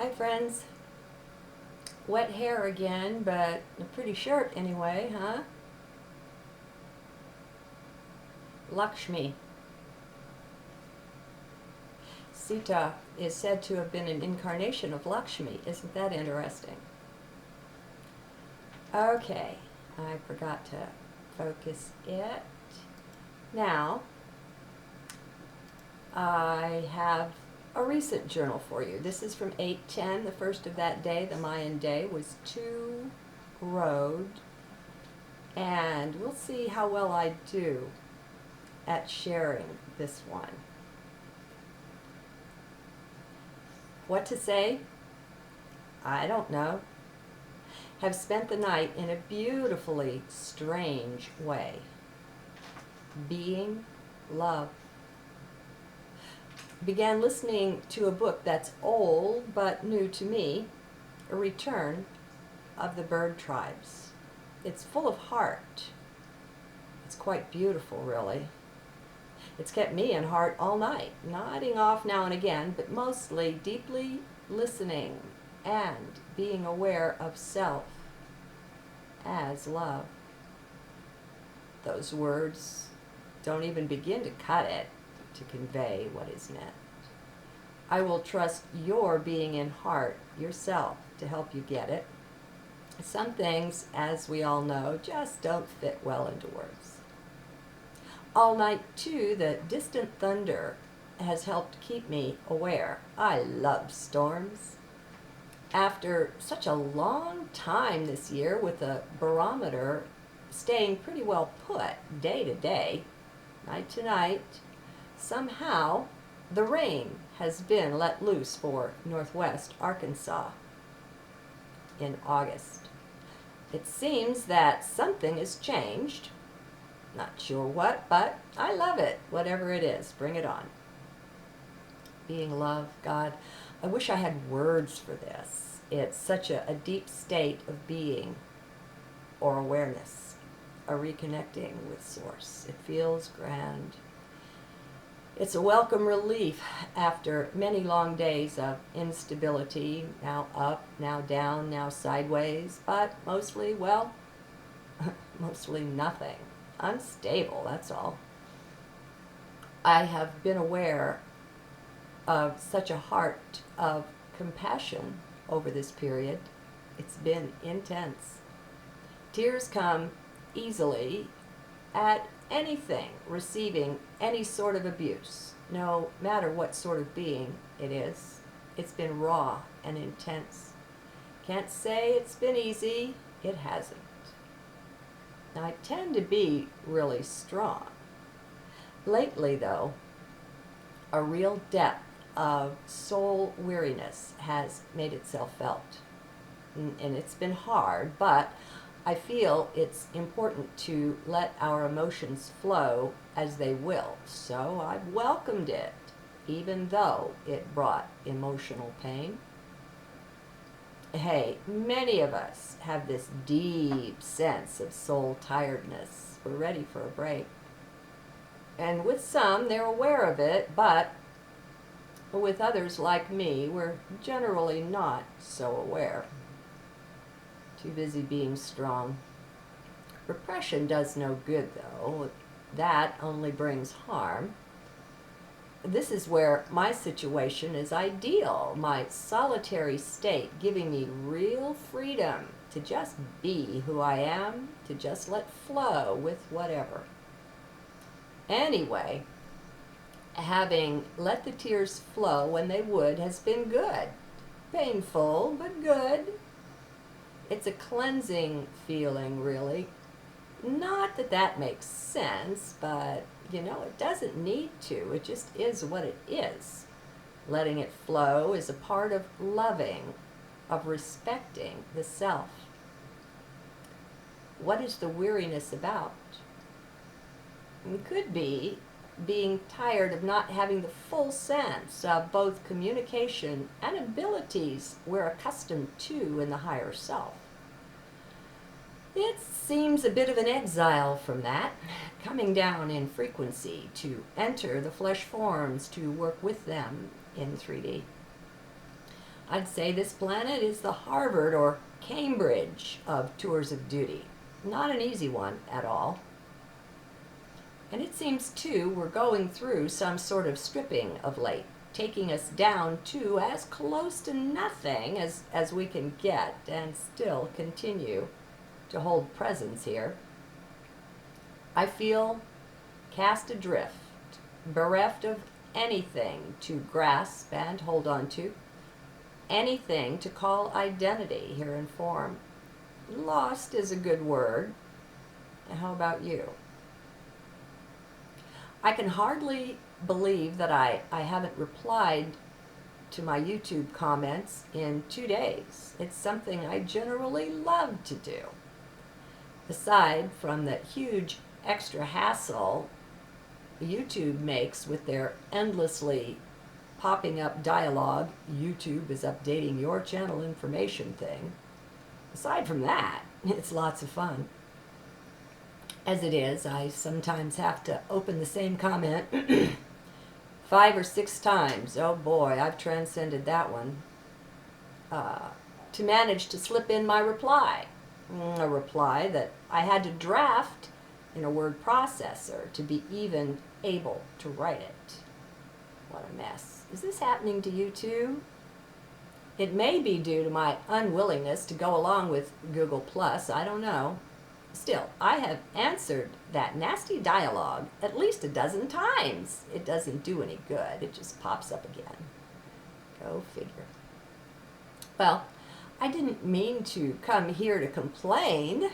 Hi friends. Wet hair again, but pretty sharp anyway, huh? Lakshmi. Sita is said to have been an incarnation of Lakshmi. Isn't that interesting? Okay, I forgot to focus it. Now, I have a recent journal for you. This is from 8:10. The first of that day, the Mayan day, was 2 road. And we'll see how well I do at sharing this one. What to say? I don't know. Have spent the night in a beautifully strange way. Being love. Began listening to a book that's old but new to me, A Return of the Bird Tribes. It's full of heart. It's quite beautiful, really. It's kept me in heart all night, nodding off now and again, but mostly deeply listening and being aware of self as love. Those words don't even begin to cut it to convey what is meant. I will trust your being in heart yourself to help you get it. Some things, as we all know, just don't fit well into words. All night, too, the distant thunder has helped keep me aware. I love storms. After such a long time this year with the barometer staying pretty well put day to day, night to night, somehow the rain has been let loose for northwest Arkansas in August. It seems that something has changed. Not sure what, but I love it. Whatever it is, bring it on. Being love, God, I wish I had words for this. It's such a deep state of being or awareness, a reconnecting with Source. It feels grand. It's a welcome relief after many long days of instability, now up, now down, now sideways, but mostly, well, mostly nothing. Unstable, that's all. I have been aware of such a heart of compassion over this period. It's been intense. Tears come easily at anything receiving any sort of abuse, no matter what sort of being it is. It's been raw and intense. Can't say it's been easy. It hasn't. Now, I tend to be really strong. Lately, though, a real depth of soul weariness has made itself felt. And it's been hard, but I feel it's important to let our emotions flow as they will. So I've welcomed it, even though it brought emotional pain. Hey, many of us have this deep sense of soul tiredness. We're ready for a break. And with some, they're aware of it, but with others like me, we're generally not so aware. Too busy being strong. Repression does no good, though. That only brings harm. This is where my situation is ideal, my solitary state giving me real freedom to just be who I am, to just let flow with whatever. Anyway, having let the tears flow when they would has been good. Painful, but good. It's a cleansing feeling, really. Not that that makes sense, but, it doesn't need to. It just is what it is. Letting it flow is a part of loving, of respecting the self. What is the weariness about? It could be being tired of not having the full sense of both communication and abilities we're accustomed to in the higher self. It seems a bit of an exile from that, coming down in frequency to enter the flesh forms, to work with them in 3D. I'd say this planet is the Harvard or Cambridge of tours of duty. Not an easy one at all. And it seems, too, we're going through some sort of stripping of late, taking us down to as close to nothing as we can get and still continue to hold presence here. I feel cast adrift, bereft of anything to grasp and hold on to, anything to call identity here in form. Lost is a good word. How about you? I can hardly believe that I haven't replied to my YouTube comments in 2 days. It's something I generally love to do. Aside from that huge extra hassle YouTube makes with their endlessly popping up dialogue, YouTube is updating your channel information thing. Aside from that, it's lots of fun. As it is, I sometimes have to open the same comment 5 or 6 times. Oh boy, I've transcended that one. To manage to slip in my reply. A reply that I had to draft in a word processor to be even able to write it. What a mess. Is this happening to you too? It may be due to my unwillingness to go along with Google+, I don't know. Still, I have answered that nasty dialogue at least a dozen times. It doesn't do any good. It just pops up again. Go figure. Well, I didn't mean to come here to complain.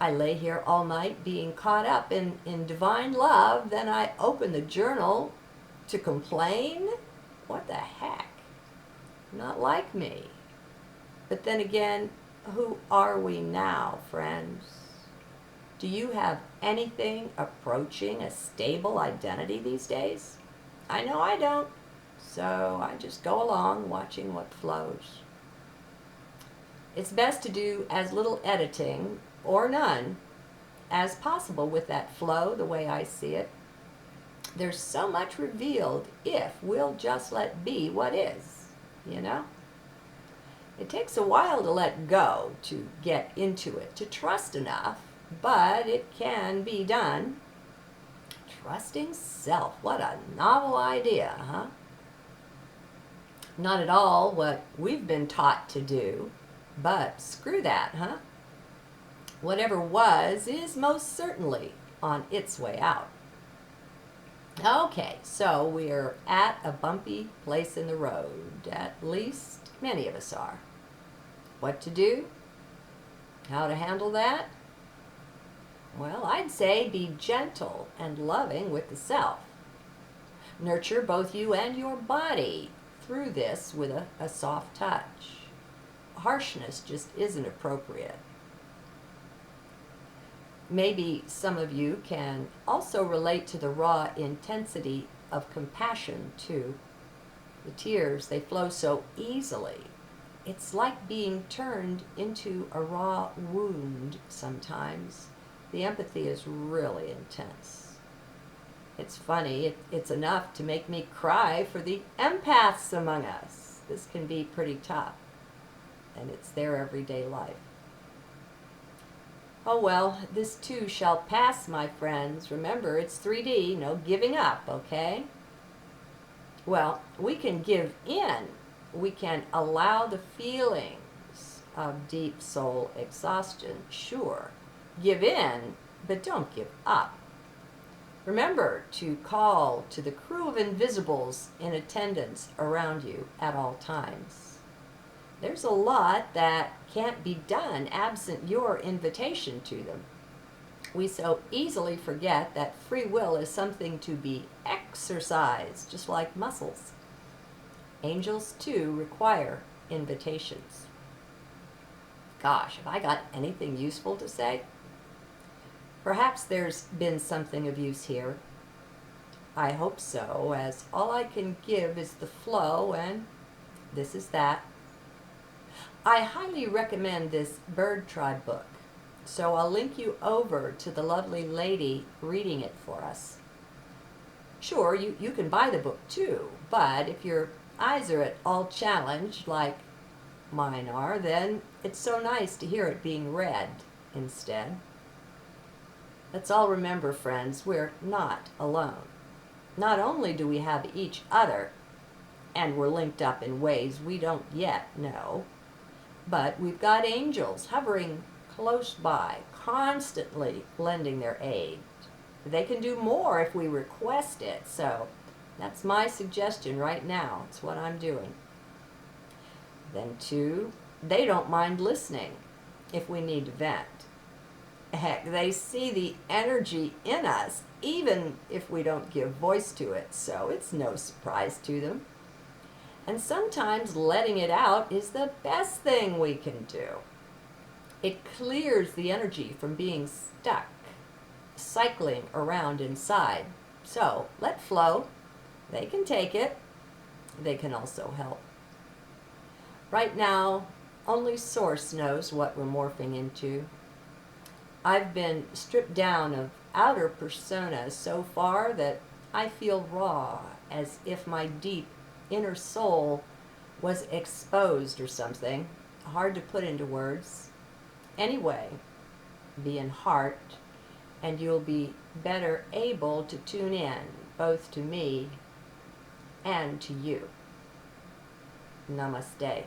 I lay here all night being caught up in divine love. Then I open the journal to complain? What the heck? Not like me. But then again, who are we now, friends? Do you have anything approaching a stable identity these days? I know I don't, so I just go along watching what flows. It's best to do as little editing, or none, as possible with that flow the way I see it. There's so much revealed if we'll just let be what is, you know? It takes a while to let go, to get into it, to trust enough, but it can be done. Trusting self, what a novel idea, huh? Not at all what we've been taught to do, but screw that, huh? Whatever was is most certainly on its way out. Okay, so we're at a bumpy place in the road, at least many of us are. What to do? How to handle that? Well, I'd say be gentle and loving with the self. Nurture both you and your body through this with a soft touch. Harshness just isn't appropriate. Maybe some of you can also relate to the raw intensity of compassion too. The tears, they flow so easily. It's like being turned into a raw wound sometimes. The empathy is really intense. It's funny, it's enough to make me cry for the empaths among us. This can be pretty tough, and it's their everyday life. Oh well, this too shall pass, my friends. Remember, it's 3D, no giving up, okay? Well, we can give in. We can allow the feelings of deep soul exhaustion, sure. Give in, but don't give up. Remember to call to the crew of invisibles in attendance around you at all times. There's a lot that can't be done absent your invitation to them. We so easily forget that free will is something to be exercised, just like muscles. Angels, too, require invitations. Gosh, have I got anything useful to say? Perhaps there's been something of use here. I hope so, as all I can give is the flow, and this is that. I highly recommend this Bird Tribe book, so I'll link you over to the lovely lady reading it for us. Sure, you can buy the book too, but if you're eyes are at all challenged like mine are, then it's so nice to hear it being read instead. Let's all remember, friends, we're not alone. Not only do we have each other, and we're linked up in ways we don't yet know, but we've got angels hovering close by, constantly lending their aid. They can do more if we request it, so that's my suggestion right now. It's what I'm doing. Then 2, they don't mind listening if we need to vent. Heck, they see the energy in us, even if we don't give voice to it, so it's no surprise to them. And sometimes letting it out is the best thing we can do. It clears the energy from being stuck, cycling around inside. So let flow. They can take it. They can also help. Right now, only Source knows what we're morphing into. I've been stripped down of outer personas so far that I feel raw, as if my deep inner soul was exposed or something. Hard to put into words. Anyway, be in heart, and you'll be better able to tune in, both to me and to you. Namaste.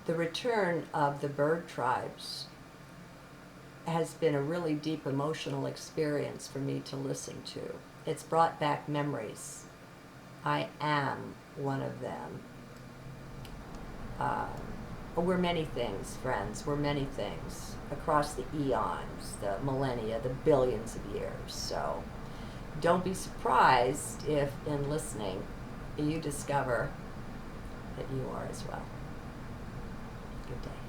The return of the bird tribes has been a really deep emotional experience for me to listen to. It's brought back memories. I am one of them. We're many things, friends. We're many things across the eons, the millennia, the billions of years. So don't be surprised if in listening you discover that you are as well. Good day.